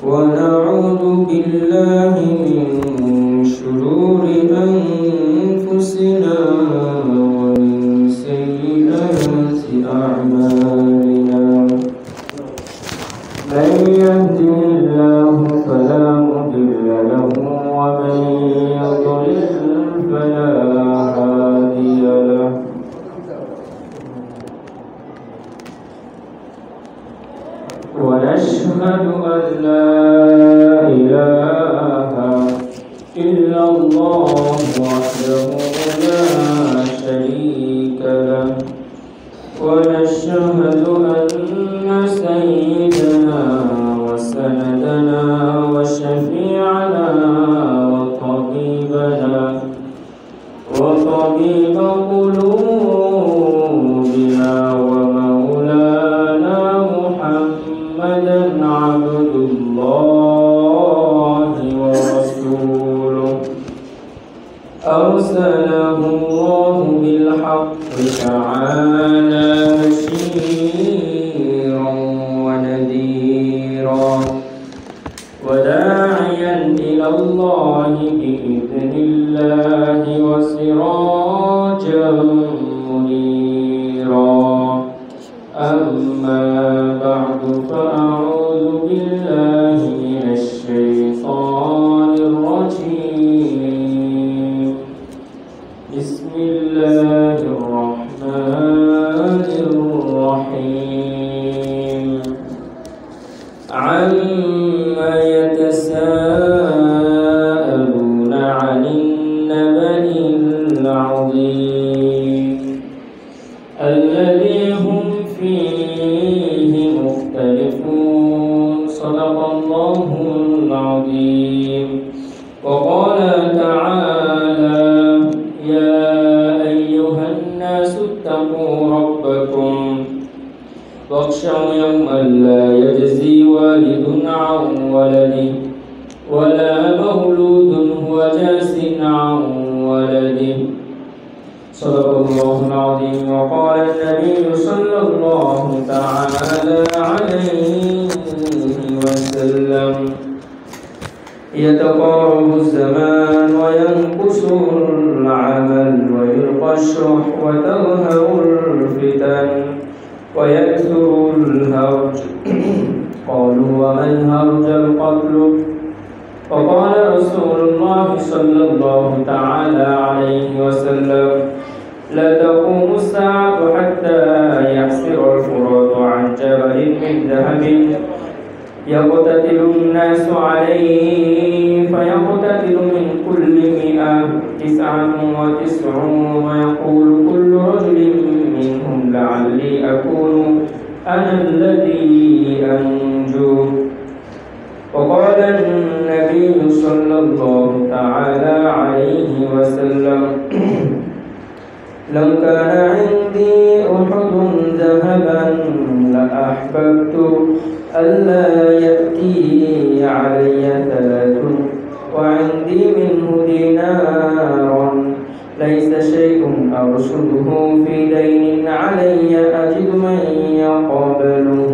ونعوذ بالله من شرور أنفسنا ومن سيئات أعمالنا من يهده الله فلا مضل له ومن يضلل فلا هادي له ونشهد أن لا إله إلا الله وحده لا شريك له ونشهد أن سيدنا وسندنا وشفيعنا وطبيب قلوبنا ومولانا محمدا عبد الله ورسوله أرسله الله بالحق تعالى بشيرا ونذيرا وداعيا إلى الله بإذن الله وسراجا منيرا أما بعد فأعوذ بالله من الشيطان الرجيم بسم الله الرحمن الرحيم عما يتساءلون عن النبأ العظيم الذي هم فيه مختلفون صدق الله العظيم وقال تعالى يا أيها الناس اتقوا ربكم واخشوا يوما لا يجزي والد عن ولده ولا مولود هو جاز عن ولده صدق الله العظيم وقال النبي صلى الله تعالى عليه وسلم يتقارب الزمان وينقص العمل ويلقى الشح وتظهر الفتن ويكثر الهرج قالوا وما الهرج القتل وقال رسول الله صلى الله تعالى عليه وسلم لا تقوم الساعة حتى يحسر الفرات عن جبل من ذهب يقتتل الناس عليه فيقتتل من كل 199 ويقول كل رجل منهم لعلي أكون أنا الذي أنجو وقال النبي صلى الله تعالى عليه وسلم لو كان عندي أحد ذهبا لأحببت ألا يأتي علي 3 وعندي منه دينار ليس شيء أرشده في دين علي أجد من يقبله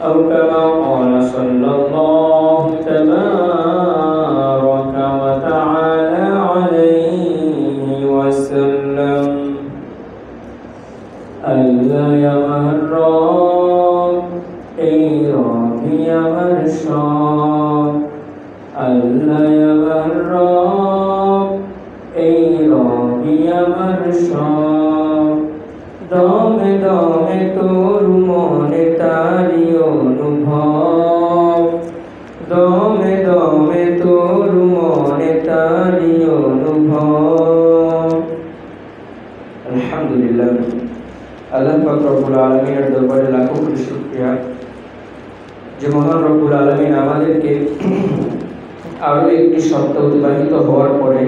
أو كما قال صلى الله تبارك وتعالى عليه وسلم ألا يمهرب إيراب يمرشاب ألا يمهرب إيراب يمرشاب দমে দমে তোর মনে তারি অনুভব দমে দমে তোর মনে তারি অনুভব আলহামদুলিল্লাহ আল্লাহ পাক রব্বুল আলামিনের দরবারে লাখো কোটি শুকরিয়া যে মহান রব্বুল আলামিন আমাদেরকে আরো একটি সপ্তাহ অতিবাহিত হওয়ার পরে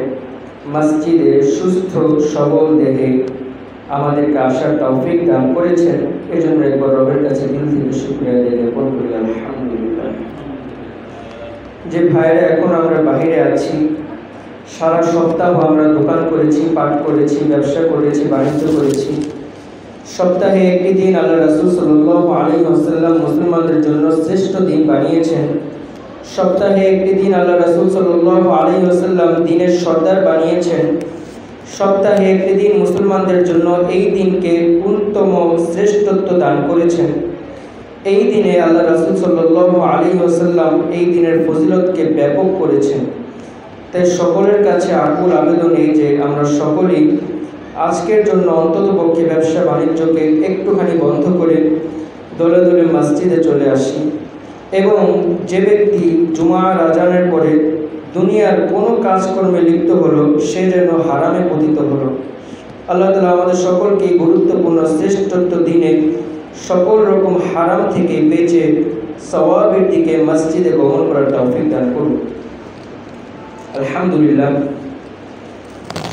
মসজিদে সুস্থ সবল দেহে আমাদেরকে আসার তৌফিক দান করেছেন এজন্য একবার রবের কাছে দিল থেকে শুকরিয়া জ্ঞাপন করি আলহামদুলিল্লাহ। যে ভাইরা এখন আমরা বাইরে আছি সারা সপ্তাহ আমরা দোকান করেছি, পাট করেছি, ব্যবসা করেছি, বাণিজ্য করেছি, সপ্তাহে একটি দিন আল্লাহ রাসূল সাল্লাল্লাহু আলাইহি ওয়াসাল্লাম মুসলমানদের জন্য শ্রেষ্ঠ দিন বানিয়েছেন। সপ্তাহে একটি দিন আল্লাহ রাসূল সাল্লাল্লাহু আলাইহি ওয়াসাল্লাম দিনের সর্দার বানিয়েছেন। সপ্তাহে একটি দিন মুসলমানদের জন্য এই দিনকে উত্তম শ্রেষ্ঠত্ব দান করেছেন। এই দিনে আল্লাহ রাসূল সাল্লাল্লাহু আলাইহি ওয়াসাল্লাম এই দিনের ফজিলতকে ব্যাপক করেছেন। তাই সকলের কাছে আকুল আবেদন এই যে আমরা সকলেই আজকের জন্য অন্ততপক্ষে ব্যবসা বাণিজ্যকে একটুখানি বন্ধ করে দলে দলে মসজিদে চলে আসি, এবং যে ব্যক্তি জুমার আজানের পরে দুনিয়ার কোনো কাজকর্মে লিপ্ত হলো সে যেন হারামে পতিত হলো। আল্লাহ তাআলা আমাদের সকলকে গুরুত্বপূর্ণ শ্রেষ্ঠত্ব দিনে সকল রকম হারাম থেকে বেঁচে সওয়াবের দিকে মসজিদে গমন করার তৌফিক দান করুন। আলহামদুলিল্লাহ।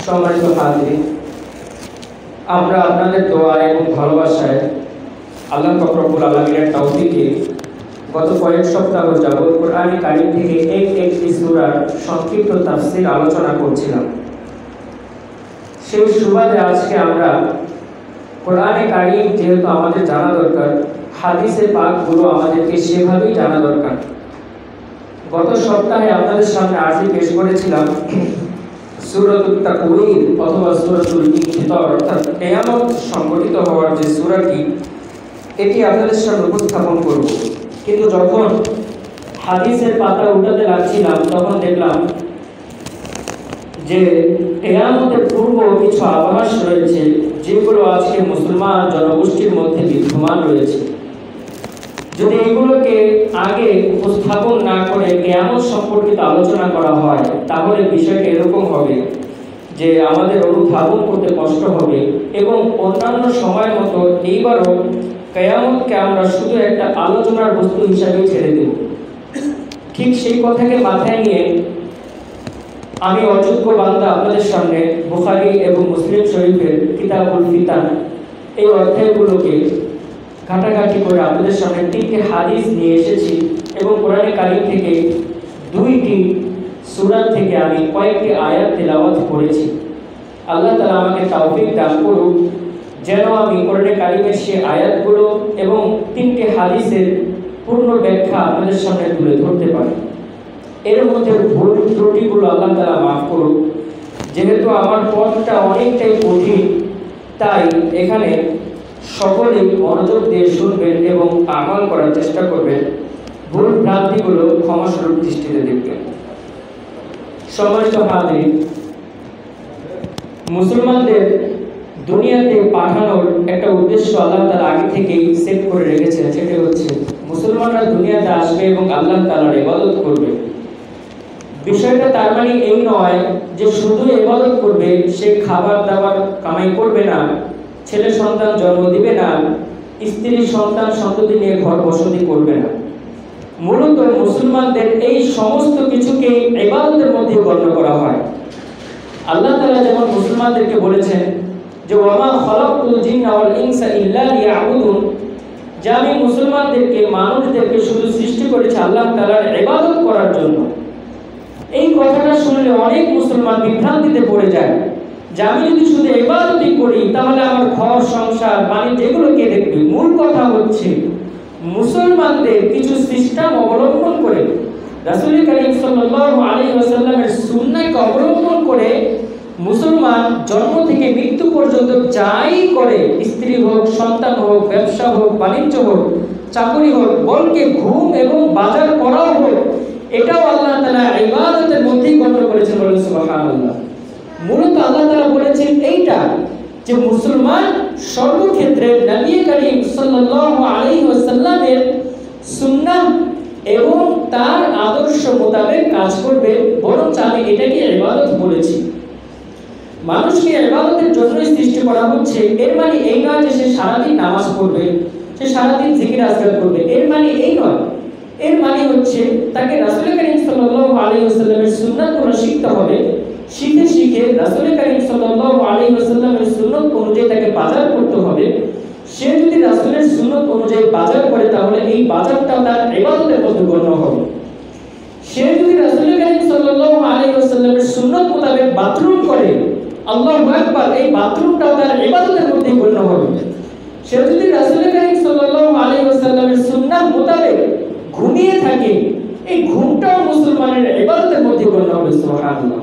সম্মানিত হাজিরিন, আমরা আপনাদের দোয়া এবং ভালোবাসায় আল্লাহ রব্বুল আলামিনের তৌফিকে গত কয়েক সপ্তাহ যাবত কোরআন কারীম থেকে একটি সূরার সংক্ষিপ্ত তাফসীর আলোচনা করছিলাম। সেই সুবাদে আজকে আমরা কোরআন কারীম যেহেতু আমাদের জানা দরকার, হাদিসে পাকগুলো আমাদেরকে সেভাবেই জানা দরকার। গত সপ্তাহে আপনাদের সামনে আরজি পেশ করেছিলাম সূরাতুত তাকওয়ির অথবা সূরাতুল ইনফিতার, অর্থাৎ কিয়ামত সংঘটিত হওয়ার যে সূরাটি, এটি আপনাদের সামনে উপস্থাপন করব। কিন্তু যখন হাদিসের পাতা উল্টাতে লাগছিলাম তখন দেখলাম যে কিয়ামতের পূর্ব কিছু আভাস রয়েছে যেগুলো আজকে মুসলমান জনগোষ্ঠীর মধ্যে বিদ্যমান রয়েছে। যদি এগুলোকে আগে উপস্থাপন না করে কিয়ামত সম্পর্কিত আলোচনা করা হয় তাহলে বিষয়টা এরকম হবে যে আমাদের অনুধাবন করতে কষ্ট হবে, এবং অন্যান্য সময় মতো এইবারও কিয়ামতকে আমরা শুধু একটা আলোচনার বস্তু হিসাবে ছেড়ে দেব। ঠিক সেই কথাকে মাথায় নিয়ে আমি অযোগ্য বান্দা আপনাদের সামনে বুখারী এবং মুসলিম শরীফের কিতাবুল ফিতান এই অধ্যায়গুলোকে ঘাটাঘাটি করে আপনাদের সামনে 3টি হাদিস নিয়ে এসেছি, এবং কোরআন কারীম থেকে 2টি সূরা থেকে আমি কয়েকটি আয়াত তেলাওয়াত করেছি। আল্লাহ তাআলা আমাকে তৌফিক দান করুন যেন আমি কোরআন কারীমের সেই আয়াতগুলো এবং 3টি হাদিসের পূর্ণ ব্যাখ্যা আপনাদের সামনে তুলে ধরতে পারি। এর মধ্যে ভুল ত্রুটিগুলো আল্লাহ তাআলা মাফ করুন। যেহেতু আমার পথটা অনেকটাই কঠিন, তাই এখানে সকলেই মনোযোগ দিয়ে শুনবেন এবং আমল করার চেষ্টা করবেন। ভুল ভ্রান্তিগুলো ক্ষমাস্বরূপ দৃষ্টিতে দেখবেন। সম্মানিত হাজিরিন, মুসলমানদের দুনিয়াতে পাঠানোর একটা উদ্দেশ্য আল্লাহ তাআলা আগে থেকেই সেট করে রেখেছেন। সেটা হচ্ছে মুসলমানরা দুনিয়াতে আসবে এবং আল্লাহ তাআলার ইবাদত করবে। বিষয়টা তার মানে এই নয় যে শুধু ইবাদত করবে, সে খাবার দাবার কামাই করবে না, ছেলে সন্তান জন্ম দিবে না, স্ত্রী সন্তান সন্ততি নিয়ে ঘর বসতি করবে না। মূলত মুসলমানদের এই সমস্ত কিছুকে ইবাদতের মধ্যে গণ্য করা হয়। আল্লাহ তাআলা যেমন মুসলমানদেরকে বলেছেন যে ওয়ামা খালাকতুল জিন্না ওয়াল ইনসা ইল্লা লিয়াবুদুন, যে আমি মুসলমানদেরকে মানুষদেরকে শুধু সৃষ্টি করেছি আল্লাহ তাআলার ইবাদত করার জন্য। এই কথাটা শুনলে অনেক মুসলমান বিভ্রান্তিতে পড়ে যায় যে আমি যদি শুধু ইবাদতই করি তাহলে আমার ঘর সংসার বাণিজ্য এগুলো কে দেখবে। মূল কথা হচ্ছে মুসলমানদের কিছু সিস্টেম অবলম্বন করে রাসূল করিম সাল্লাল্লাহু আলাইহি ওয়াসাল্লামের সুন্নাহকে অবলম্বন করে মুসলমান জন্ম থেকে মৃত্যু পর্যন্ত যাই করে, স্ত্রী হোক, সন্তান হোক, ব্যবসা হোক, বাণিজ্য হোক, চাকরি হোক, বলকে ঘুম এবং বাজার করাও হোক, এটাও আল্লাহ তাআলা ইবাদতের মধ্যেই গণ্য করেছেন। বলেন সুবহানাল্লাহ। মূলত আল্লাহ তাআলা বলেছেন এইটা যে মুসলমান সর্বক্ষেত্রে নবী করিম সাল্লাল্লাহু আলাইহি ওয়াসাল্লামের সুন্নাহ এবং তার আদর্শ মোতাবেক কাজ করবে, বরং আমি এটাকে ইবাদত বলেছি। মানুষকে ইবাদতের জন্যই সৃষ্টি করা হচ্ছে। এর মানে এই নয় যে সে সারাদিন নামাজ পড়বে, সে সারাদিন জিকির আজকার করবে, এর মানে এই নয়। এর মানে হচ্ছে তাকে রাসূল করিম সাল্লাল্লাহু আলাইহি ওয়াসাল্লামের সুন্নাহগুলো শিখতে হবে। শিখে শিখে রাসূল করিম সাল্লাল্লাহু আলাইহি ওয়াসাল্লামের সুন্নাহ অনুযায়ী তাকে বাজার করতে হবে। সে যদি রাসূলের সুন্নাহ অনুযায়ী বাজার করে তাহলে এই বাজারটা তার ইবাদতের মধ্যে গণ্য হবে। সে যদি রাসূল করিম সাল্লাল্লাহু আলাইহি ওয়াসাল্লামের সুন্নাহ মোতাবেক বাথরুম করে, আল্লাহু আকবার, এই বাথরুমটাও তার ইবাদতের মধ্যে গণ্য হবে। সে যদি রাসূল করিম সাল্লাল্লাহু আলাইহি ওয়াসাল্লামের সুন্নাহ মোতাবেক ঘুমিয়ে থাকে, এই ঘুমটাও মুসলমানের ইবাদতের মধ্যে গণ্য হবে। সুবহানাল্লাহ।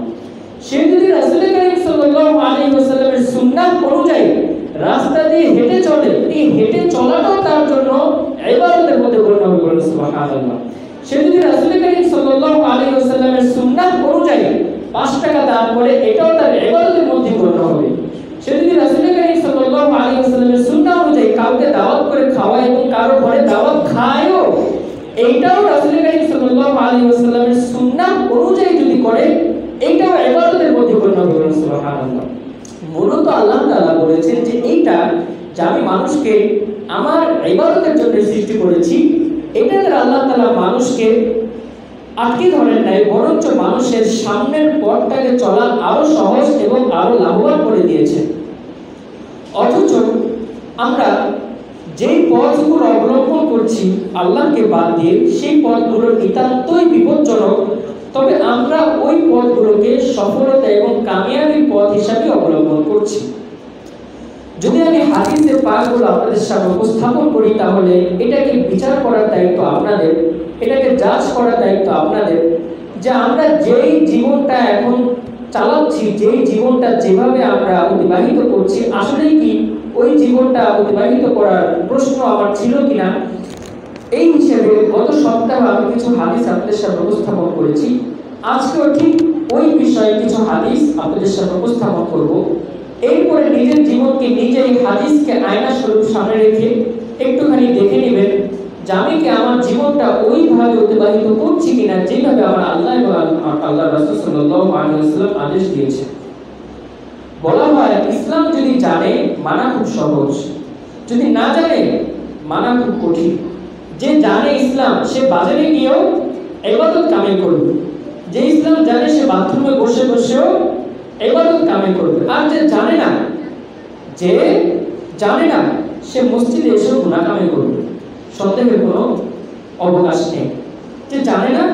সে যদি রাসূল করিম সাল্লাল্লাহু আলাইহি ওয়াসাল্লামের সুন্নাহ অনুযায়ী রাস্তা দিয়ে হেঁটে চলে, এই হেঁটে চলাটাও তার জন্য ইবাদতের মধ্যে গণ্য হবে। সুবহানাল্লাহ। সে যদি রাসূল করিম সাল্লাল্লাহু আলাইহি ওয়াসাল্লামের সুন্নাহ অনুযায়ী 5 টাকা দান করে, এটাও তার ইবাদতের মধ্যে গণ্য হবে। সে যদি রাসূল করিম সাল্লাল্লাহু আলাইহি ওয়াসাল্লামের সুন্নাহ অনুযায়ী কাউকে দাওয়াত করে খাওয়ায় এবং কারো ঘরে দাওয়াত খায়ও, এইটাও রাসূল করিম সাল্লাল্লাহু আলাইহি ওয়াসাল্লামের সুন্নাহ অনুযায়ী যদি করে, এইটাও ইবাদতের মধ্যে গণ্য হবে। সুবহানাল্লাহ। মূলত আল্লাহ তাআলা বলেছেন যে এইটা যে আমি মানুষকে আমার ইবাদতের জন্য সৃষ্টি করেছি, এটা দ্বারা আল্লাহ তাআলা মানুষকে আটকে ধরেন নাই, বরঞ্চ মানুষের সামনের পথটাকে চলা আরো সহজ এবং আরো লাভবান করে দিয়েছে। অথচ আমরা যেই পথগুলো অবলম্বন করছি আল্লাহকে বাদ দিয়ে, সেই পথগুলো নিতান্তই বিপজ্জনক। তবে আমরা ওই পথগুলোকে সফলতা এবং কামিয়াবির পথ হিসাবে অবলম্বন করছি। যদি আমি হাদিসের পাকগুলো আপনাদের সামনে উপস্থাপন করি, তাহলে এটাকে বিচার করার দায়িত্ব আপনাদের, এটাকে জাজ করার দায়িত্ব আপনাদের, যে আমরা যেই জীবনটা এখন চালাচ্ছি, যেই জীবনটা যেভাবে আমরা অতিবাহিত করছি, আসলে কি ওই জীবনটা অতিবাহিত করার প্রশ্ন আমার ছিল কিনা। এই হিসেবে গত সপ্তাহে আমি কিছু হাদিস আপনাদের সামনে উপস্থাপন করেছি। আজকেও ঠিক ওই বিষয়ে কিছু হাদিস আপনাদের সামনে উপস্থাপন করব। এরপরে নিজের জীবনকে নিজেই হাদিসকে আয়না স্বরূপ সামনে রেখে একটুখানি দেখে নেবেন যে আমি কি আমার জীবনটা ওইভাবে অতিবাহিত করছি কিনা যেভাবে আমার আল্লাহ এবং আল্লাহ রাসূল সাল্লাল্লাহু আলাইহি ওয়াসাল্লাম আদেশ দিয়েছে। বলা হয় ইসলাম যদি জানে মানা খুব সহজ, যদি না জানে মানা খুব কঠিন। যে জানে ইসলাম সে বাজারে গিয়েও ইবাদত কামেল করবে, যে ইসলাম জানে সে বাথরুমে বসে বসেও ইবাদত কামেল করবে। আর যে জানে না, যে জানে না সে মসজিদে এসেও গুনাহ কামেল করবে, সন্দেহের কোনো অবকাশ নেই। যে জানে না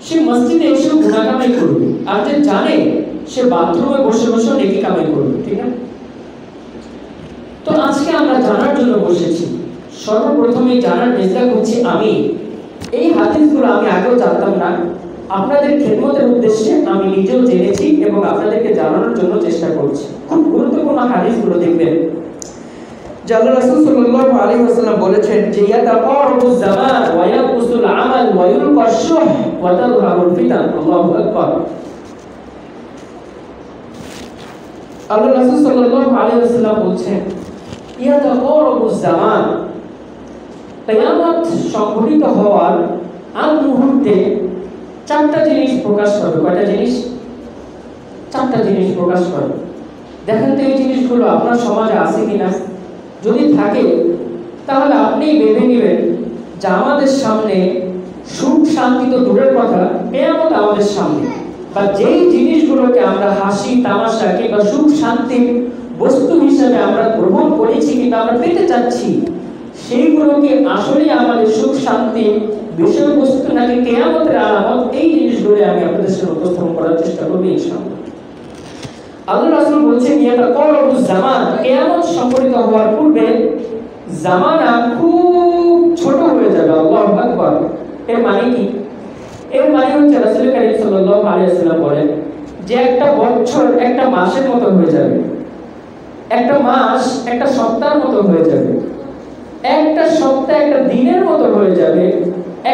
সে মসজিদে এসেও গুনাহ কামেল করবে, আর যে জানে সে বাথরুমে বসে বসেও নেকি কামেল করবে। ঠিক না? তো আজকে আমরা জানার জন্য বসেছি। সর্বপ্রথমে জানার চেষ্টা করছি আমি। এই হাদিসগুলো আমি আগেও জানতাম না, আপনাদের খেদমতের উদ্দেশ্যে আমি নিজেও জেনেছি এবং আপনাদেরকে জানানোর জন্য চেষ্টা করছি। খুব গুরুত্বপূর্ণ হাদিসগুলো দেখবেন। আল্লাহ রাসূল সাল্লাল্লাহু আলাইহি ওয়াসাল্লাম বলেছেন যে ইয়াতাকারাবুজ জামান ওয়া ইয়াকুসুল আমাল ওয়া ইউলকাশ শুহ ওয়া তাযহারুল ফিতান। আল্লাহু আকবার। আল্লাহ রাসূল সাল্লাল্লাহু আলাইহি ওয়াসাল্লাম বলেছেন ইয়াতাকারাবুজ জামান, কিয়ামত সংঘটিত হওয়ার আগ মুহূর্তে 4টা জিনিস প্রকাশ পাবে। কয়টা জিনিস? 4টা জিনিস প্রকাশ পাবে। দেখেন তো এই জিনিসগুলো আপনার সমাজে আছে কিনা। যদি থাকে তাহলে আপনি ভেবে নেবেন যে আমাদের সামনে সুখ শান্তি তো দূরের কথা, কিয়ামত আমাদের সামনে। বা যেই জিনিসগুলোকে আমরা হাসি তামাশা কিংবা সুখ শান্তির বস্তু হিসেবে আমরা গ্রহণ করেছি কিংবা আমরা পেতে চাচ্ছি, সেইগুলোকে আসলে আমাদের সুখ শান্তি বিষয়বস্তু নাকি কিয়ামতের আলামত, এই জিনিসগুলো আমি আপনাদের সামনে উপস্থাপন করার চেষ্টা করব ইনশাআল্লাহ। আল্লাহ রাসূল বলেছেন ইয়াতাকারাবুজ জামান, কিয়ামত সংঘটিত হওয়ার পূর্বে জামানা খুব ছোট হয়ে যাবে। আল্লাহু আকবার। এর মানে কি? এর মানে হচ্ছে রাসূল কারীম সাল্লাল্লাহু আলাইহি ওয়াসাল্লাম বলেন যে একটা বছর একটা মাসের মতো হয়ে যাবে, একটা মাস একটা সপ্তাহের মতো হয়ে যাবে, একটা সপ্তাহ একটা দিনের মতো হয়ে যাবে,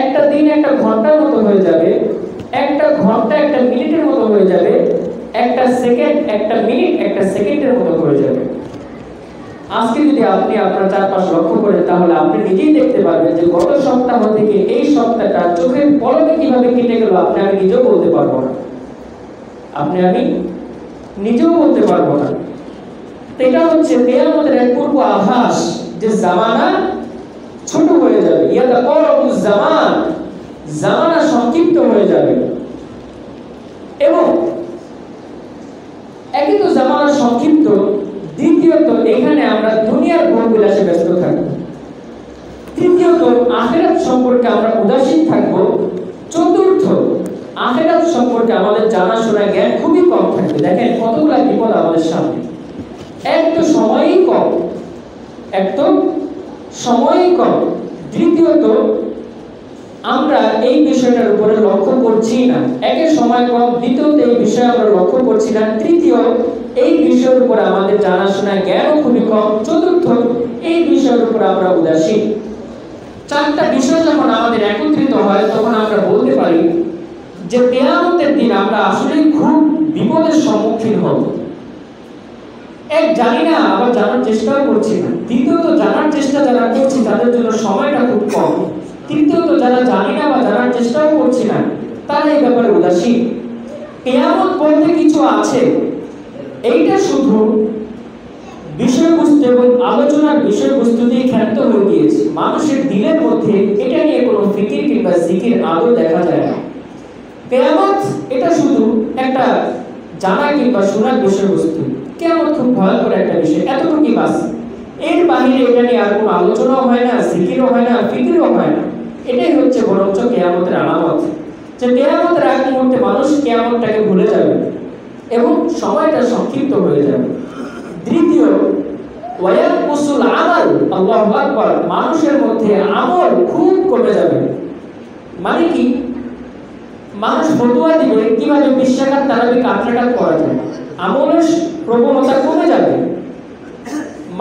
একটা দিন একটা ঘন্টার মতো হয়ে যাবে, একটা ঘন্টা একটা মিনিটের মতো হয়ে যাবে, একটা সেকেন্ড একটা মিনিট একটা সেকেন্ডের মতো হয়ে যাবে। আজকে যদি আপনি আপনার চারপাশ লক্ষ্য করেন তাহলে আপনি নিজেই দেখতে পারবেন যে গত সপ্তাহ থেকে এই সপ্তাহটা চোখের পলকে কিভাবে কেটে গেল আপনি আমি নিজেও বলতে পারবো না, আপনি আমি নিজেও বলতে পারবো না। এটা হচ্ছে কিয়ামতের এক পূর্ব আভাস যে জামানা ছোট হয়ে যাবে। ইয়াতাকারাবুজ জামান, জামানা সংক্ষিপ্ত হয়ে যাবে। এবং একই তো জামানা সংক্ষিপ্ত, দ্বিতীয়ত এখানে আমরা দুনিয়ার ভোগবিলাসে ব্যস্ত থাকব, তৃতীয়ত আখিরাত সম্পর্কে আমরা উদাসীন থাকব, চতুর্থ আখিরাত সম্পর্কে আমাদের জানাশোনা জ্ঞান খুবই কম থাকবে। দেখেন কতগুলো বিপদ আমাদের সামনে, এক তো সময়ই কম, একদম সময় কম। দ্বিতীয়ত আমরা এই বিষয়টার উপরে লক্ষ্য করছি না। একের সময় কম, দ্বিতীয়ত এই বিষয়ে আমরা লক্ষ্য করছি না, তৃতীয় এই বিষয়ের উপর আমাদের জানাশোনা জ্ঞান খুবই কম, চতুর্থ এই বিষয়ের উপর আমরা উদাসীন। চারটা বিষয় যখন আমাদের একত্রিত হয় তখন আমরা বলতে পারি যে কিয়ামতের দিন আমরা আসলে খুব বিপদের সম্মুখীন হব। এক, জানি না, আবার জানার চেষ্টাও করছি না। দ্বিতীয়ত জানার চেষ্টা যারা করছি তাদের জন্য সময়টা খুব কম। তৃতীয়ত যারা জানি না বা জানার চেষ্টাও করছি না তারা এই ব্যাপারে উদাসীন। কিয়ামত বলতে কিছু আছে, এইটা শুধু বিষয়বস্তু এবং আলোচনার বিষয়বস্তু দিয়ে ক্ষান্ত হয়ে গিয়েছে। মানুষের দিলের মধ্যে এটা নিয়ে কোনো ফিকির কিংবা জিকির আদৌ দেখা যায় না। কিয়ামত এটা শুধু একটা জানা কিংবা শোনার বিষয়বস্তু। কিয়ামত খুব ভয়ঙ্কর একটা বিষয়, এতটুকুই বাস। এর বাইরে এটা নিয়ে আর কোনো আলোচনাও হয় না, জিকিরও হয় না, ফিকিরও হয় না। এটাই হচ্ছে বরঞ্চ কিয়ামতের আলামত, যে কিয়ামতের এক মুহূর্তে মানুষ কিয়ামতটাকে ভুলে যাবে এবং সময়টা সংক্ষিপ্ত হয়ে যাবে। দ্বিতীয়, ওয়ায়াকুসুল আমাল, আল্লাহু আকবার, মানুষের মধ্যে আমল খুব কমে যাবে। মানে কি? মানুষ ফতোয়া দিবে কিভাবে বিশ্বাকাত তারাবি কাটরাকাত করা যায়, আমলের প্রবণতা কমে যাবে।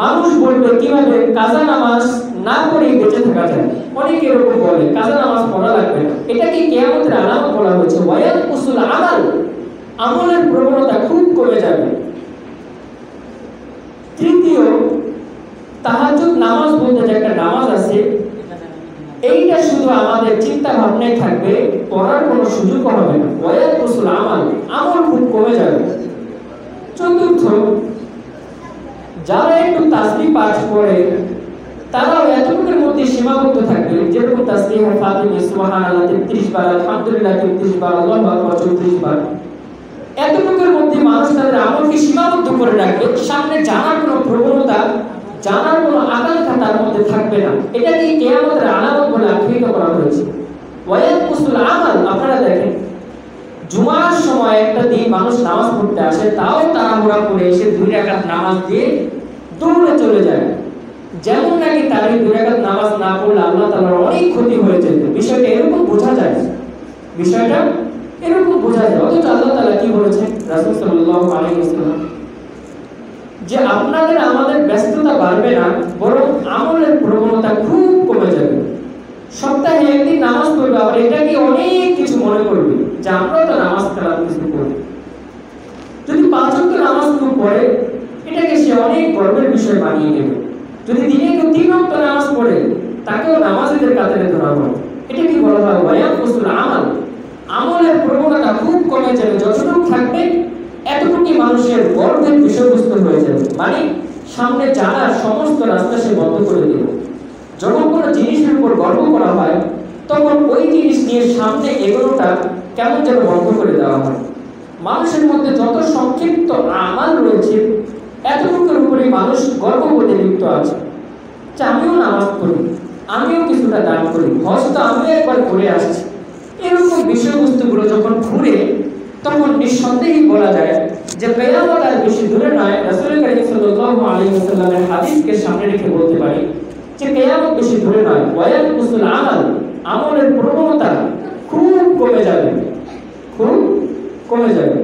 মানুষ বলবে কিভাবে কাজা নামাজ না পড়ে বেঁচে থাকা যায়। অনেকে এরকম বলে কাজা নামাজ পড়া লাগবে না। এটা কি কিয়ামতের আলামত বলা হয়েছে? ওয়ায়াকুসুল আমাল, আমলের প্রবণতা খুব কমে যাবে। তৃতীয়, তাহাজ্জুদ নামাজ বলতে যে একটা নামাজ আছে, এইটা শুধু আমাদের চিন্তা ভাবনায় থাকবে, পড়ার কোনো সুযোগ হবে না। ওয়ায়াকুসুল আমাল, আমল খুব কমে যাবে। চতুর্থ, যারা একটু তাসবিহ পাঠ করে তারাও এতটুকুর মধ্যে সীমাবদ্ধ থাকবে, যেরকম তাসবিহ ফাতিমা সুবহানাল্লাহ 33 বার, আলহামদুলিল্লাহ 33 বার, আল্লাহু আকবার 34 বার, এতটুকুর মধ্যে মানুষ তাদের আমলকে সীমাবদ্ধ করে রাখবে। সামনে জানার কোনো প্রবণতা, জানার কোনো আকাঙ্ক্ষা তার মধ্যে থাকবে না। এটা কি কিয়ামতের আলামত বলে আখ্যায়িত করা হয়েছে। ওয়ায়াকুসুল আমাল, আপনারা দেখেন জুমার সময় একটা দিন মানুষ নামাজ পড়তে আসে, তাও তাড়াহুড়া করে এসে 2 রাকাত নামাজ দিয়ে দৌড়ে চলে যায়, যেমন নাকি তার এই 2 রাকাত নামাজ না পড়লে আল্লাহ তাআলার অনেক ক্ষতি হয়ে যেত। বিষয়টা এরকম বোঝা যায়, বিষয়টা এরকম বোঝা যায়। অথচ আল্লাহ তাআলা কি বলেছেন? রাসূল সাল্লাল্লাহু আলাইহি ওয়াসাল্লাম যে আপনাদের আমাদের ব্যস্ততা বাড়বে না, বরং আমলের প্রবণতা খুব কমে যাবে। সপ্তাহে একদিন নামাজ পড়বে, আবার এটাকে অনেক কিছু মনে করবে যে আমরা তো নামাজ কালাম কিছু পড়ি। যদি 5 ওয়াক্ত নামাজ কেউ পড়ে, এটাকে সে অনেক গর্বের বিষয় বানিয়ে নেবে। যদি দিনে কেউ 3 ওয়াক্ত নামাজ পড়ে, তাকেও নামাজীদের কাতারে ধরা হবে। এটা কি বলা হয়? ওয়ায়াকুসুল আমাল, আমলের প্রবণতা খুব কমে যাবে। যতটুকু থাকবে এতটুকুই মানুষের গর্বের বিষয়বস্তু হয়ে যাবে। মানে সামনে জানার সমস্ত রাস্তা সে বন্ধ করে দিল। যখন কোনো জিনিসের উপর গর্ব করা হয় তখন ওই জিনিস নিয়ে সামনে এগোনোটা কেমন যেন বন্ধ করে দেওয়া হয়। মানুষের মধ্যে যত সংক্ষিপ্ত আমাল রয়েছে এতটুকুর উপরে মানুষ গর্ববোধে লিপ্ত আছে। যে আমিও নামাজ পড়ি, আমিও কিছুটা দান করি, হজ তো আমিও একবার করে আসছি। এরকম বিষয়বস্তুগুলো যখন ঘুরে তখন নিঃসন্দেহে বলা যায় যে কিয়ামত আর বেশি দূরে নয়। রাসূল কারীম সাল্লাল্লাহু আলাইহি ওয়াসাল্লামের হাদিসকে সামনে রেখে বলতে পারি যে কিয়ামত বেশি দূরে নয়। ওয়ায়াকুসুল আমাল, আমলের প্রবণতা খুব কমে যাবে, খুব কমে যাবে।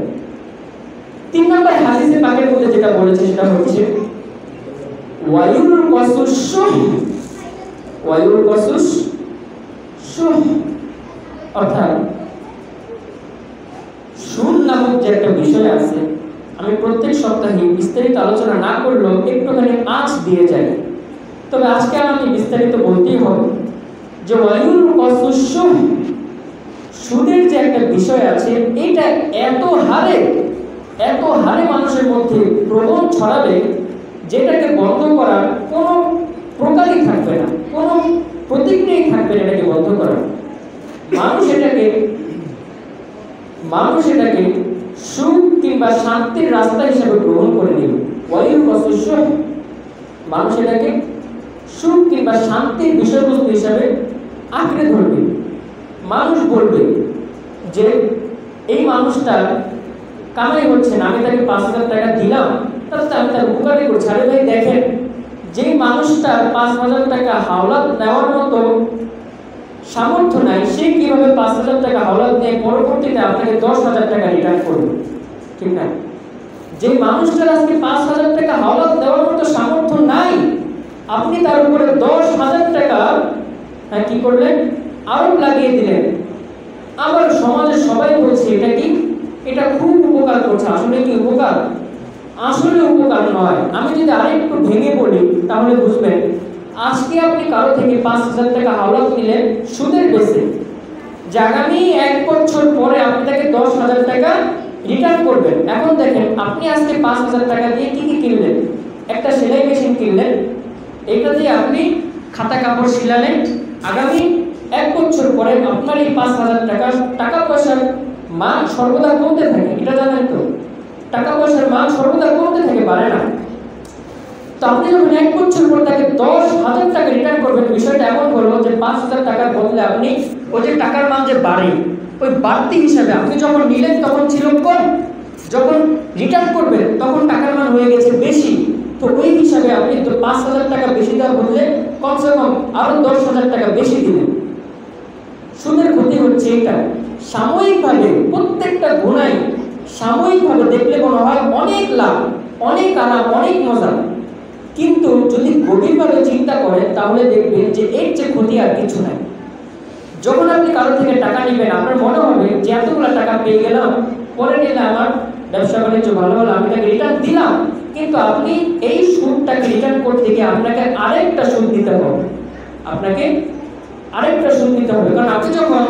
3 নম্বর হাদিসে পাকের মধ্যে যেটা বলেছে সেটা হচ্ছে ওয়ায়ুলকাসুস শুহ, ওয়ায়ুলকাসুস শুহ, অর্থাৎ সুদ নামক যে একটা বিষয় আছে, আমি প্রত্যেক সপ্তাহে বিস্তারিত আলোচনা না করলেও একটুখানি আঁচ দিয়ে যাই। তবে আজকে আমাকে বিস্তারিত বলতেই হবে যে ওয়ায়ুলকাসুস শুহ, সুদের যে একটা বিষয় আছে, এটা এত হারে মানুষের মধ্যে প্রবল ছড়াবে যেটাকে বন্ধ করার কোনো প্রকারই থাকবে না, কোনো প্রতিক্রিয়াই থাকবে না এটাকে বন্ধ করার। মানুষ এটাকে সুখ কিংবা শান্তির রাস্তা হিসেবে গ্রহণ করে নেবে। ওয়ায়ুলকাসুস শুহ, মানুষ এটাকে সুখ কিংবা শান্তির বিষয়বস্তু হিসেবে আঁকড়ে ধরবে। মানুষ বলবে যে এই মানুষটা কামাই হচ্ছে না, আমি তাকে 5,000 টাকা দিলাম, তাহলে আমি তার উপকারই করছি। আরে ভাই দেখেন, যে মানুষটার 5,000 টাকা হাওলাত নেওয়ার মতো সামর্থ্য নাই, সে কিভাবে 5,000 টাকা হাওলাত নিয়ে পরবর্তীতে আপনাকে 10,000 টাকা রিটার্ন করবে? ঠিক না? যে মানুষটার আজকে 5,000 টাকা হাওলাত দেওয়ার মতো সামর্থ্য নাই, আপনি তার উপরে 10,000 টাকা কি করলেন? আরোপ লাগিয়ে দিলেন। আবার সমাজে সবাই বলছে এটা কি, এটা খুব উপকার করছে। আসলে কি উপকার? আসলে উপকার নয়। আমি যদি আরেকটু ভেঙে বলি তাহলে বুঝবেন। আজকে আপনি কারো থেকে 5,000 টাকা হাওলাত নিলেন সুদের বেসে, যে আগামী 1 বছর পরে আপনি তাকে 10,000 টাকা রিটার্ন করবেন। এখন দেখেন, আপনি আজকে 5,000 টাকা দিয়ে কি কি কিনলেন? একটা সেলাই মেশিন কিনলেন, এটা দিয়ে আপনি খাতা কাপড় সিলালেন। আগামী 1 বছর পরে আপনার এই 5,000 টাকা পয়সার মান সর্বদা কমতে থাকে। এটা জানেন তো? টাকা পয়সার মান সর্বদা কমতে থাকে, বাড়ে না। তো আপনি যখন 1 বছর পর তাকে 10,000 টাকা রিটার্ন করবেন, বিষয়টা এমন হলো যে 5,000 টাকার বদলে আপনি ওই যে টাকার মান যে বাড়ে, ওই বাড়তি হিসাবে আপনি যখন নিলেন তখন ছিল কম, যখন রিটার্ন করবেন তখন টাকার মান হয়ে গেছে বেশি। তো ওই হিসাবে আপনি তো 5,000 টাকা বেশি দেওয়ার বদলে কমসে কম আরো 10,000 টাকা বেশি দিলেন। সুদের ক্ষতি হচ্ছে এটা। সাময়িকভাবে প্রত্যেকটা গুণাই সাময়িকভাবে দেখলে মনে হয় অনেক লাভ, অনেক আরাম, অনেক মজা, কিন্তু যদি গভীরভাবে চিন্তা করেন তাহলে দেখবেন যে এর যে ক্ষতি আর কিছু নাই। যখন আপনি কারো থেকে টাকা নেবেন, আপনার মনে হবে যে এতগুলো টাকা পেয়ে গেলাম, পরে নিলে আমার ব্যবসা বাণিজ্য ভালো হলো, আমি তাকে রিটার্ন দিলাম। কিন্তু আপনি এই সুদটাকে রিটার্ন করতে গিয়ে আপনাকে আরেকটা সুদ দিতে হবে, আপনাকে আরেকটা সুদ দিতে হবে। কারণ আপনি যখন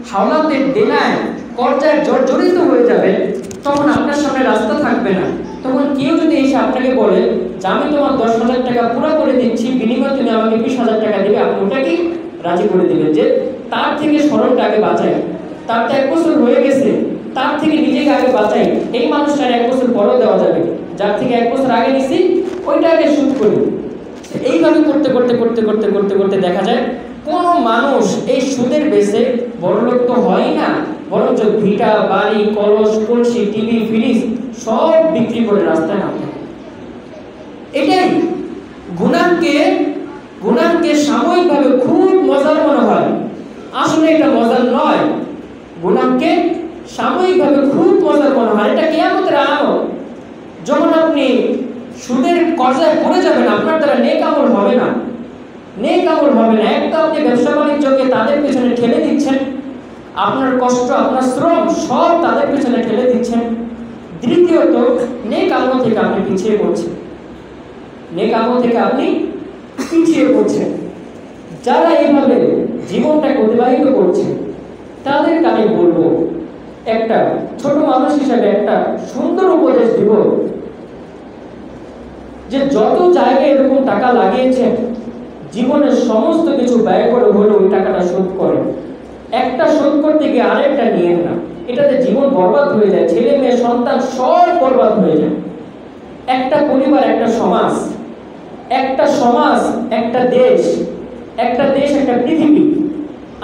হাওলাতের দেনায় কর্জায় জর্জরিত হয়ে যাবেন, তখন আপনার সামনে রাস্তা থাকবে না। তখন কেউ যদি এসে আপনাকে বলে যে আমি তোমার 10,000 টাকা পুরো করে দিচ্ছি, বিনিময়ে তুমি আমাকে 20,000 টাকা দিবে, আপনি ওটাকে রাজি করে দিবেন যে তার থেকে স্মরণটা আগে বাঁচাই, তার তো 1 বছর হয়ে গেছে, তার থেকে নিজেকে আগে বাঁচাই। এই মানুষটার 1 বছর পরও দেওয়া যাবে, যার থেকে 1 বছর আগে নিছি ওইটা আগে সুদ করি। এইভাবে করতে করতে করতে করতে করতে করতে দেখা যায় কোনো মানুষ এই সুদের বেসে বড়লোক তো হয় না, বরঞ্চ ভিটা, বাড়ি, কলস, কলসি, টিভি, ফ্রিজ সব বিক্রি করে রাস্তায় নামে। এটাই গুনাহকে সাময়িকভাবে খুব মজার মনে হয়, আসলে এটা মজার নয়। গুনাহকে সাময়িকভাবে খুব মজার মনে হয়, এটা কিয়ামতের আলামত। যখন আপনি সুদের কর্জায় পড়ে যাবেন, আপনার দ্বারা নেক আমল হবে না, নেক আমল হবে না। একটা আপনি ব্যবসা বাণিজ্যকে তাদের পেছনে ঠেলে দিচ্ছেন, আপনার কষ্ট, আপনার শ্রম সব তাদের পেছনে ঠেলে দিচ্ছেন। দ্বিতীয়ত, নেক আমল থেকে আপনি পিছিয়ে পড়ছেন, নেক আমল থেকে আপনি পিছিয়ে পড়ছেন। যারা এইভাবে জীবনটাকে অতিবাহিত করছে তাদেরকে আমি বলবো, একটা ছোট মানুষ হিসাবে একটা সুন্দর উপদেশ দিব যে যত জায়গায় এরকম টাকা লাগিয়েছেন, জীবনের সমস্ত কিছু ব্যয় করে হলে ওই টাকাটা শোধ করেন। একটা শোধ করতে গিয়ে আরেকটা নিয়ে না, এটাতে জীবন বরবাদ হয়ে যায়, ছেলে মেয়ে সন্তান সব বরবাদ হয়ে যায়। একটা পরিবার, একটা সমাজ, একটা সমাজ, একটা দেশ, একটা দেশ, একটা পৃথিবী।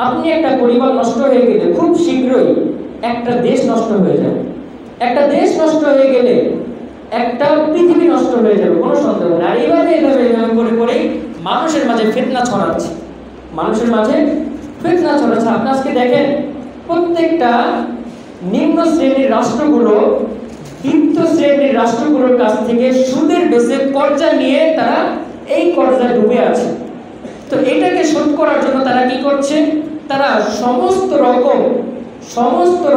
আপনি একটা পরিবার নষ্ট হয়ে গেলে খুব শীঘ্রই একটা দেশ নষ্ট হয়ে যাবে, একটা দেশ নষ্ট হয়ে গেলে একটা পৃথিবী নষ্ট হয়ে যাবে, কোনো সন্দেহ নেই। আর এইভাবে করে করে মানুষের মাঝে ফিতনা ছড়াচ্ছে, মানুষের মাঝে ফিতনা ছড়াচ্ছে। আপনি আজকে দেখেন প্রত্যেকটা নিম্ন শ্রেণীর রাষ্ট্রগুলো বৃত্ত শ্রেণীর রাষ্ট্রগুলোর কাছ থেকে সুদের বেসে কর্জা নিয়ে তারা এই কর্জা ডুবে আছে। তো এটাকে শোধ করার জন্য তারা কি করছে? তারা সমস্ত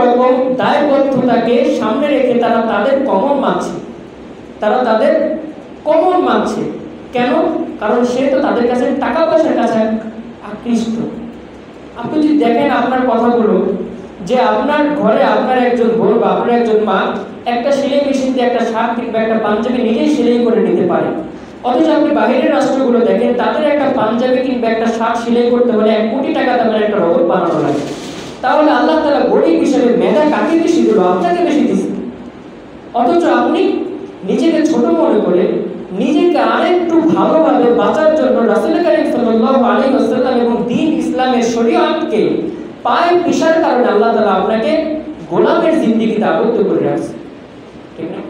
রকম দায়বদ্ধতাকে সামনে রেখে তারা তাদের কমন মানছে, তারা তাদের কমন মানছে। কেন? কারণ সে তো তাদের কাছে টাকা পয়সার কাছে আকৃষ্ট। আপনি যদি দেখেন আপনার কথাগুলো, যে আপনার ঘরে আপনার একজন বোন বা আপনার একজন মা একটা সেলাই মেশিন দিয়ে একটা শার্ট কিংবা একটা পাঞ্জাবি নিজেই সেলাই করে নিতে পারে, অথচ আপনি বাইরের রাষ্ট্রগুলো দেখেন তাদের একটা পাঞ্জাবি কিংবা একটা শার্ট সেলাই করতে হলে 1 কোটি টাকা দামের একটা রোবট বানানো লাগে। তাহলে আল্লাহ তাআলা গরিব হিসেবে মেধা কাকে বেশি দিল? আপনাকে বেশি দিচ্ছে। অথচ আপনি নিজেকে ছোট মনে করে নিজেকে আরেকটু ভালোভাবে বাঁচার জন্য রাসূল কারীম সাল্লাল্লাহু আলাইহি ওয়াসাল্লাম এবং দ্বীন ইসলামের শরীয়তকে পায়ে পিষার কারণে আল্লাহ তাআলা আপনাকে গোলামের জিন্দেগিতে আবদ্ধ করে রাখছে। ঠিক না?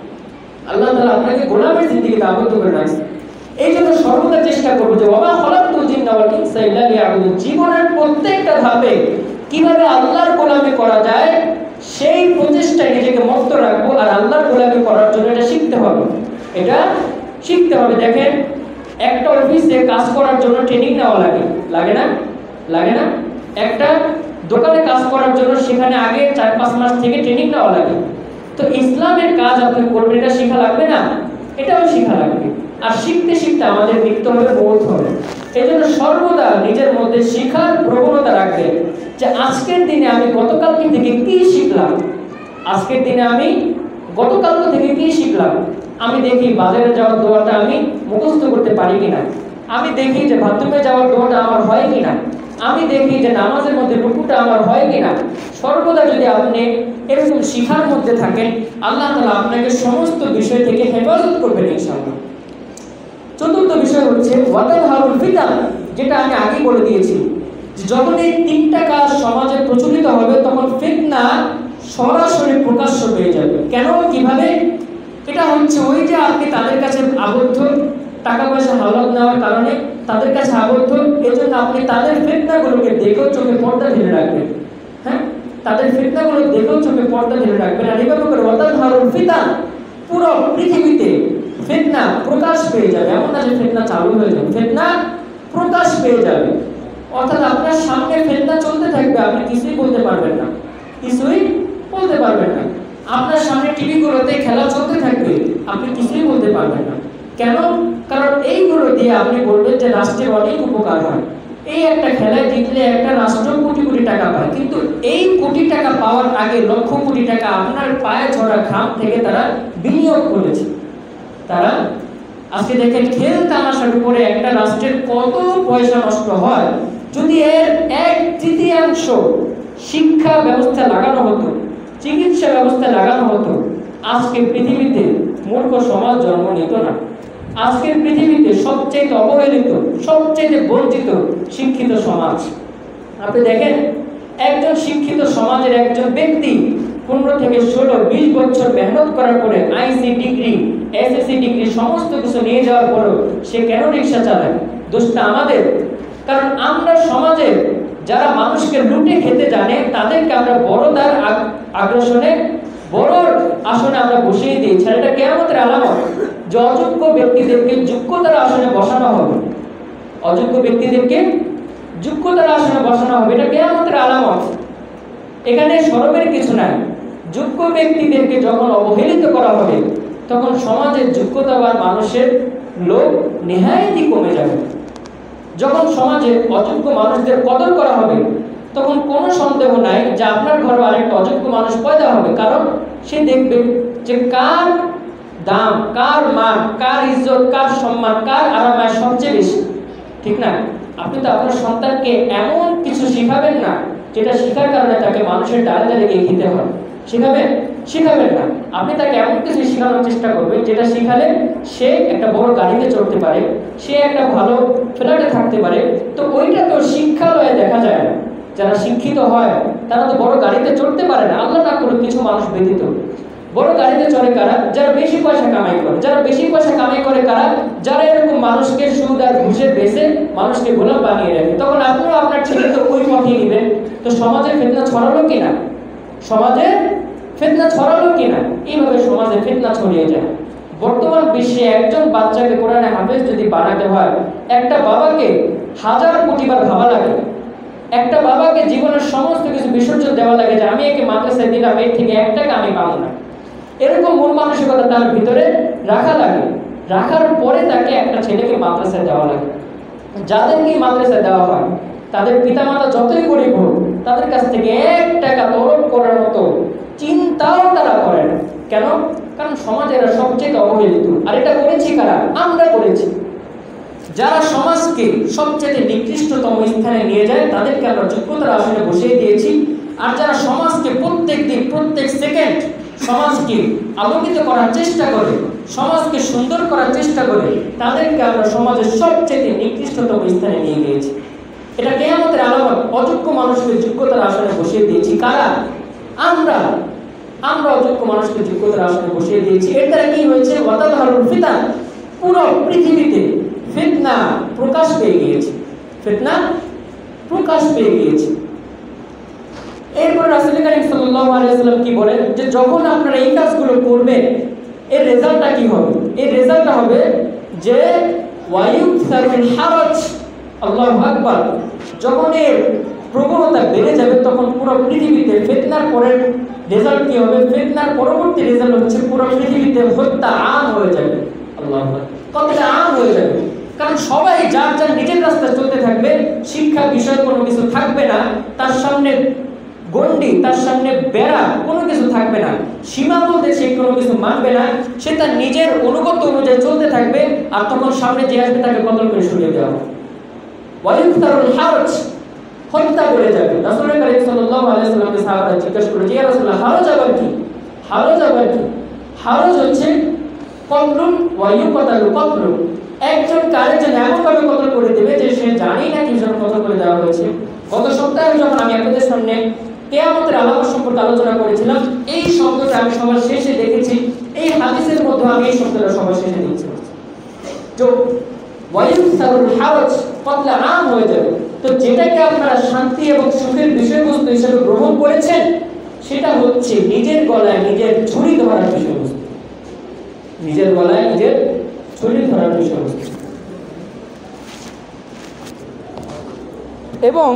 আল্লাহ তাআলা আপনাকে গোলামের জিন্দেগিতে আবদ্ধ করে রাখছে। এই জন্য সর্বদা চেষ্টা করবো যে ওয়া মা খালাকতুল জিন্না ওয়াল ইনসা ইল্লা লিয়াবুদুন, জীবনের প্রত্যেকটা ধাপে কিভাবে আল্লাহর গোলামি করা যায় সেই প্রচেষ্টায় নিজেকে মত্ত রাখবো। আর আল্লাহর গোলামি করার জন্য এটা শিখতে হবে, এটা শিখতে হবে। দেখেন, একটা অফিসে কাজ করার জন্য ট্রেনিং নেওয়া লাগে, লাগে না? লাগে না? একটা দোকানে কাজ করার জন্য সেখানে আগে 4-5 মাস থেকে ট্রেনিং নেওয়া লাগে। তো ইসলামের কাজ আপনি করবেন, এটা শেখা লাগবে না? এটাও শেখা লাগবে। আর শিখতে শিখতে আমাদের মৃত্যু হবে, বোধ হবে। এই জন্য সর্বদা নিজের মধ্যে শেখার প্রবণতা রাখবেন যে আজকের দিনে আমি গতকালকে থেকে কি শিখলাম, আজকের দিনে আমি গতকালকে থেকে কি শিখলাম। আমি দেখি বাজারে যাওয়ার দোয়াটা আমি মুখস্থ করতে পারি কিনা, আমি দেখি যে বাথরুমে যাওয়ার দোয়াটা আমার হয় কিনা, আমি দেখি যে নামাজের মধ্যে রুকুটা আমার হয় কিনা। সর্বদা যদি আপনি এরকম শিখার মধ্যে থাকেন, আল্লাহ তাআলা আপনাকে সমস্ত বিষয় থেকে হেফাজত করবেন ইনশাআল্লাহ। চতুর্থ বিষয় হচ্ছে ওয়াতাহারুল ফিতান, যেটা আমি আগে বলে দিয়েছি। যখন এই তিনটা কাজ সমাজে প্রচলিত হবে তখন ফিতনা সরাসরি প্রকাশ্য পেয়ে যাবে। কেন, কিভাবে? এটা হচ্ছে ওই যে আপনি তাদের কাছে আবদ্ধ, টাকা পয়সা হাওলাত নেওয়ার কারণে তাদের কাছে আবদ্ধ, এজন্য আপনি তাদের ফিতনাগুলোকে দেখেও চোখে পর্দা ঢেলে রাখবেন। হ্যাঁ, তাদের ফিতনাগুলো দেখেও চোখে পর্দা ঢেলে রাখবেন। আর এভাবে করে ওয়াতাহারুল ফিতান, পুরো পৃথিবীতে ফিতনা প্রকাশ পেয়ে যাবে। এমন না যে ফিতনা চালু হয়ে যাবে, ফিতনা প্রকাশ পেয়ে যাবে। অর্থাৎ আপনার সামনে ফিতনা চলতে থাকবে, আপনি কিছুই বলতে পারবেন না, কিছুই বলতে পারবেন না। আপনার সামনে টিভিগুলোতে খেলা চলতে থাকবে, আপনি কিছুই বলতে পারবেন না। কেন? কারণ এইগুলো দিয়ে আপনি বলবেন যে রাষ্ট্রের অনেক উপকার হয়। এই একটা খেলায় জিতলে একটা রাষ্ট্র কোটি কোটি টাকা পায়, কিন্তু এই কোটি টাকা পাওয়ার আগে লক্ষ কোটি টাকা আপনার পায়ে ঝরা ঘাম থেকে তারা বিনিয়োগ করেছে। তারা আজকে দেখেন খেল তামাশার উপরে একটা রাষ্ট্রের কত পয়সা নষ্ট হয়। যদি এর 1/3 শিক্ষা ব্যবস্থা লাগানো হতো, চিকিৎসা ব্যবস্থা লাগানো হতো, আজকে পৃথিবীতে মূর্খ সমাজ জন্ম নিত না। আজকের পৃথিবীতে সবচেয়ে অবহেলিত, সবচেয়ে বঞ্চিত শিক্ষিত সমাজ। আপনি দেখেন, একজন শিক্ষিত সমাজের একজন ব্যক্তি 15 থেকে 16-20 বছর মেহনত করার পরে আইসি ডিগ্রি, এসএসসি ডিগ্রি সমস্ত কিছু নিয়ে যাওয়ার পরও সে কেন রিক্সা চালায়? দোষটা আমাদের। কারণ আমরা সমাজে যারা মানুষকে লুটে খেতে জানে তাদেরকে আমরা বড়দার আগ্রাসনে, বড় আসনে আমরা বসিয়ে দিই। এটা কিয়ামতের আলামত যে অযোগ্য ব্যক্তিদেরকে যোগ্যতার আসনে বসানো হবে, অযোগ্য ব্যক্তিদেরকে যোগ্যতার আসনে বসানো হবে, এটা কিয়ামতের আলামত। এখানে শরমের কিছু নাই। যোগ্য ব্যক্তিদেরকে যখন অবহেলিত করা হবে তখন সমাজের যোগ্যতাবান মানুষের লোক নেহায়েতই কমে যাবে। যখন সমাজে অযোগ্য মানুষদের কদর করা হবে তখন কোনো সন্দেহ নাই যে আপনার ঘরে আরেকটা অযোগ্য মানুষ পয়দা হবে। কারণ সে দেখবে যে কার দাম, কার মান, কার ইজ্জত, কার সম্মান, কার আরামায় সবচেয়ে বেশি। ঠিক না? আপনি তো আপনার সন্তানকে এমন কিছু শিখাবেন না যেটা শেখার কারণে তাকে মানুষের ডালে ডালে গিয়ে খেতে হয়। শিখাবেন? শিখাবেন না। আপনি তাকে এমন কিছু শেখানোর চেষ্টা করবেন যেটা শিখালে সে একটা বড় গাড়িতে চড়তে পারে, সে একটা ভালো ফ্ল্যাটে থাকতে পারে। তো ওইটা তো শিক্ষালয়ে দেখা যায় না। যারা শিক্ষিত হয় তারা তো বড় গাড়িতে চড়তে পারে না, আল্লাহ না করুক কিছু মানুষ ব্যতীত। বড় গাড়িতে চড়ে কারা? যারা বেশি পয়সা কামাই করে। যারা বেশি পয়সা কামাই করে কারা? যারা এরকম মানুষকে সুদ আর ঘুষের বেচে মানুষকে গোলাম বানিয়ে রাখে। তখন আপনিও আপনার ছেলে তো ওই পথেই নেবেন। তো সমাজে ফিতনা ছড়ালো কিনা? সমাজে ফিতনা ছড়ালো কিনা? এইভাবে সমাজে ফিতনা ছড়িয়ে যায়। বর্তমান বিশ্বে একজন বাচ্চাকে কোরআনে হাফেজ যদি বানাতে হয়, একটা বাবাকে 1000 কোটিবার ভাবা লাগে। একটা বাবাকে জীবনের সমস্ত কিছু বিসর্জন দেওয়া লাগে যে আমি একে মাদ্রাসায় দিলাম, এর থেকে 1 টাকা আমি পাবো না। এরকম মন মানসিকতা তার ভিতরে রাখা লাগে। রাখার পরে তাকে একটা ছেলেকে মাদ্রাসায় দেওয়া লাগে। যাদেরকে মাদ্রাসায় দেওয়া হয় তাদের পিতামাতা যতই গরিব হোক তাদের কাছ থেকে 1 টাকা তলব করার মতো চিন্তাও তারা করে না। কেন? কারণ সমাজের সবচেয়ে অবহেলিত। আর এটা করেছি কারা? আমরা করেছি। যারা সমাজকে সবচেয়ে নিকৃষ্টতম স্থানে নিয়ে যায় তাদেরকে আমরা যোগ্যতার আসনে বসিয়ে দিয়েছি। আর যারা সমাজকে প্রত্যেক দিন, প্রত্যেক সেকেন্ড সমাজকে আলোকিত করার চেষ্টা করে, সমাজকে সুন্দর করার চেষ্টা করে, তাদেরকে আমরা সমাজের সবচেয়ে নিকৃষ্টতম স্থানে নিয়ে গিয়েছি। এটা কিয়ামতের আলামত। অযোগ্য মানুষকে যোগ্যতার আসনে বসিয়ে দিয়েছি কারা? আমরা। আমরা অযোগ্য মানুষকে যোগ্যতার আসনে বসিয়ে দিয়েছি। এর দ্বারা কি হয়েছে? ওয়াতাহারুল ফিতান, পুরো পৃথিবীতে ফিতনা প্রকাশ পেয়ে গিয়েছে, ফিতনা প্রকাশ পেয়ে গিয়েছে। এরপর রাসূল করিম সাল্লাল্লাহু আলাইহি ওয়াসাল্লাম কি বলেন যে যখন আপনারা এই কাজগুলো করবেন এর রেজাল্টটা কি হবে? এর রেজাল্টটা হবে যে ওয়ায়ুকসারুল হারাজ, আল্লাহু আকবার, যখন এর প্রবণতা বেড়ে যাবে তখন পুরো পৃথিবীতে ফিতনার পরের রেজাল্ট কি হবে? ফিতনার পরবর্তী রেজাল্ট হচ্ছে পুরো পৃথিবীতে হত্যা আম হয়ে যাবে। আল্লাহু আকবার, কতটা আম হয়ে যাবে, কারণ সবাই যার যার নিজের রাস্তায় চলতে থাকবে, শিক্ষা বিষয় কোনো কিছু থাকবে না, তার সামনে গণ্ডি, তার সামনে বেড়া, কোনো কিছু থাকবে না, সীমা বলতে সে কোনো কিছু মানবে না, সে তার নিজের অনুগত অনুযায়ী চলতে থাকবে, আর তখন সামনে যে আসবে তাকে কতল করে সরিয়ে দেওয়া হবে। ওয়ায়ুকসারুল হারাজ, হত্যা বেড়ে যাবে। রাসূল করিম সাল্লাল্লাহু আলাইহি ওয়াসাল্লামকে সাহাবারা জিজ্ঞাসা করে, ইয়া রাসূলুল্লাহ, হারাজ আবার কি? হারাজ আবার কি? হারাজ হচ্ছে কতলুন ওয়া ইউকতালু কতলুন, একজন আরেকজন এমন ভাবে কতল করে দেবে যে সে জানি না কি জন্য কতল করে দেওয়া হয়েছে। গত সপ্তাহে যখন আমি আপনাদের সামনে কিয়ামতের আলামত সম্পর্কে আলোচনা করেছিলাম, এই শব্দটা আমি সবার শেষে দেখেছি, এই হাদিসের মধ্যে আমি এই শব্দটা সবার শেষে দেখেছি। তো ওয়ায়ুকসারুল হারাজ, কতলা আম হয়ে যাবে। তো যেটাকে আপনারা শান্তি এবং সুখের বিষয়বস্তু হিসেবে গ্রহণ করেছেন সেটা হচ্ছে নিজের গলায় নিজের ছুরি ধরার বিষয়বস্তু, নিজের গলায় নিজের ছুরি ধরার বিষয়বস্তু। এবং